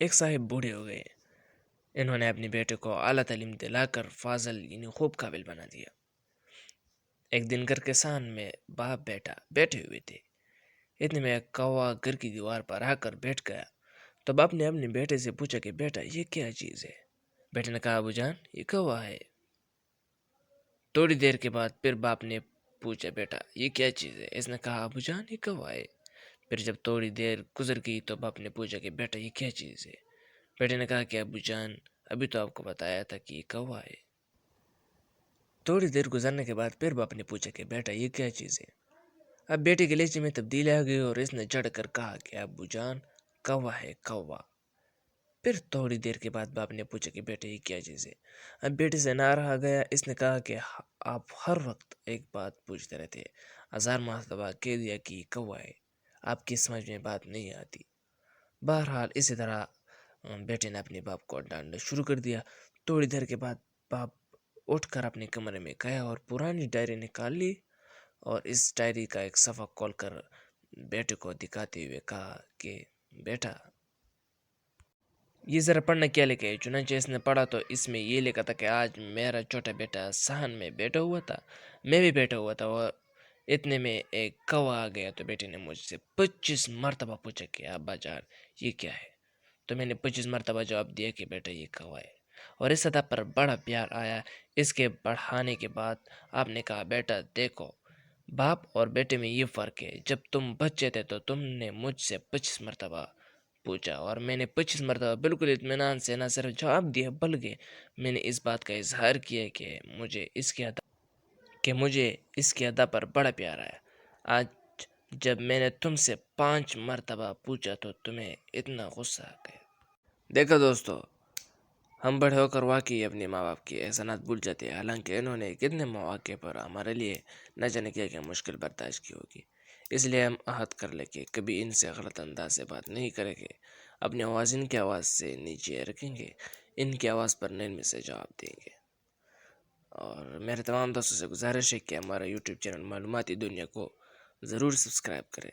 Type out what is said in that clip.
ایک صاحب بوڑھے ہو گئے۔ انہوں نے اپنے بیٹے کو اعلیٰ تعلیم دلا کر فاضل یعنی خوب قابل بنا دیا۔ ایک دن گھر کے سان میں باپ بیٹا بیٹھے ہوئے تھے۔ اتنے میں ایک کوا گھر کی دیوار پر آ کر بیٹھ گیا تو باپ نے اپنے بیٹے سے پوچھا کہ بیٹا یہ کیا چیز ہے؟ بیٹے نے کہا ابو جان یہ کوا ہے۔ تھوڑی دیر کے بعد پھر باپ نے پوچھا بیٹا یہ کیا چیز ہے؟ اس نے کہا ابو جان یہ کوا ہے۔ پھر جب تھوڑی دیر گزر گئی تو باپ نے پوچھا کہ بیٹا یہ کیا چیز ہے؟ بیٹے نے کہا کہ ابو جان ابھی تو آپ کو بتایا تھا کہ یہ کوا ہے۔ تھوڑی دیر گزرنے کے بعد پھر باپ نے پوچھا کہ بیٹا یہ کیا چیز ہے؟ اب بیٹے کے لہجے میں تبدیلی آ گئی اور اس نے چڑھ کر کہا کہ ابو جان کوا ہے کوا۔ پھر تھوڑی دیر کے بعد باپ نے پوچھا کہ بیٹے یہ کیا چیز ہے؟ اب بیٹے سے نہ رہا گیا، اس نے کہا کہ آپ ہر وقت ایک بات پوچھتے رہتے ہیں، 1000 مرتبہ کہہ دیا کہ یہ کوا ہے، آپ کی سمجھ میں بات نہیں آتی۔ بہرحال اسی طرح بیٹے نے اپنے باپ کو ڈانٹنا شروع کر دیا۔ تھوڑی دیر کے بعد باپ اٹھ کر اپنے کمرے میں گیا اور پرانی ڈائری نکال لی اور اس ڈائری کا ایک صفحہ کھول کر بیٹے کو دکھاتے ہوئے کہا کہ بیٹا یہ ذرا پڑھنا کیا لکھا ہے؟ چنانچہ اس نے پڑھا تو اس میں یہ لکھا تھا کہ آج میرا چھوٹا بیٹا صحن میں بیٹھا ہوا تھا، میں بھی بیٹھا ہوا تھا، اور اتنے میں ایک کوا آ گیا تو بیٹے نے مجھ سے 25 مرتبہ پوچھا کہ ابا جان یہ کیا ہے؟ تو میں نے 25 مرتبہ جواب دیا کہ بیٹا یہ کوا ہے، اور اس سطح پر بڑا پیار آیا۔ اس کے بڑھانے کے بعد آپ نے کہا بیٹا دیکھو باپ اور بیٹے میں یہ فرق ہے، جب تم بچے تھے تو تم نے مجھ سے 25 مرتبہ پوچھا اور میں نے 25 مرتبہ بالکل اطمینان سے نہ صرف جواب دیا بلکہ میں نے اس بات کا اظہار کیا کہ مجھے اس کی ادا پر بڑا پیار آیا۔ آج جب میں نے تم سے 5 مرتبہ پوچھا تو تمہیں اتنا غصہ آ گیا۔ دیکھا دوستو، ہم بڑے ہو کر واقعی اپنے ماں باپ کی احسانات بھول جاتے ہیں، حالانکہ انہوں نے کتنے مواقع پر ہمارے لیے نہ جانے کیا مشکل برداشت کی ہوگی۔ اس لیے ہم عہد کر لیں کہ کبھی ان سے غلط انداز سے بات نہیں کریں گے، اپنی آواز ان کی آواز سے نیچے رکھیں گے، ان کی آواز پر نرمی سے جواب دیں گے۔ اور میرے تمام دوستوں سے گزارش ہے کہ ہمارا یوٹیوب چینل معلوماتی دنیا کو ضرور سبسکرائب کریں۔